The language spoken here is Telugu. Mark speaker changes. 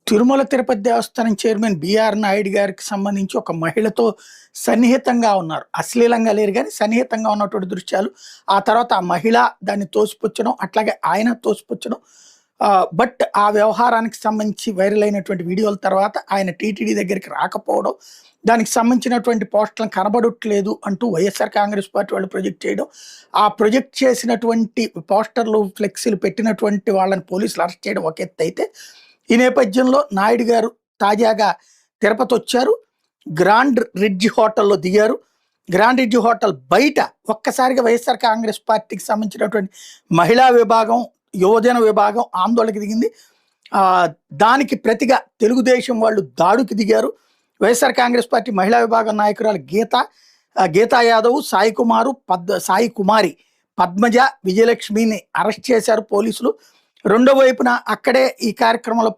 Speaker 1: తిరుమల తిరుపతి దేవస్థానం చైర్మన్ బిఆర్ నాయుడు గారికి సంబంధించి ఒక మహిళతో సన్నిహితంగా ఉన్నారు. అశ్లీలంగా లేరు గానీ సన్నిహితంగా ఉన్నటువంటి దృశ్యాలు. ఆ తర్వాత ఆ మహిళ దాన్ని తోసిపుచ్చడం, అట్లాగే ఆయన తోసిపుచ్చడం. బట్ ఆ వ్యవహారానికి సంబంధించి వైరల్ అయినటువంటి వీడియోల తర్వాత ఆయన టీటీడీ దగ్గరికి రాకపోవడం, దానికి సంబంధించినటువంటి పోస్టులను కనబడట్లేదు అంటూ వైఎస్ఆర్ కాంగ్రెస్ పార్టీ వాళ్ళు ప్రొజెక్ట్ చేయడం, ఆ ప్రొజెక్ట్ చేసినటువంటి పోస్టర్లు, ఫ్లెక్సీలు పెట్టినటువంటి వాళ్ళని పోలీసులు అరెస్ట్ చేయడం ఒక ఎత్తు అయితే, ఈ నేపథ్యంలో నాయుడు గారు తాజాగా తిరుపతి వచ్చారు. గ్రాండ్ రిడ్జ్ హోటల్లో దిగారు. గ్రాండ్ రిడ్జ్ హోటల్ బయట ఒక్కసారిగా వైఎస్ఆర్ కాంగ్రెస్ పార్టీకి సంబంధించినటువంటి మహిళా విభాగం, యువజన విభాగం ఆందోళనకి దిగింది. దానికి ప్రతిగా తెలుగుదేశం వాళ్ళు దాడుకి దిగారు. వైఎస్ఆర్ కాంగ్రెస్ పార్టీ మహిళా విభాగం నాయకురాలు గీతా యాదవ్, సాయి కుమారి, పద్మజ, విజయలక్ష్మిని అరెస్ట్ చేశారు పోలీసులు. రెండో వైపున అక్కడే ఈ కార్యక్రమంలో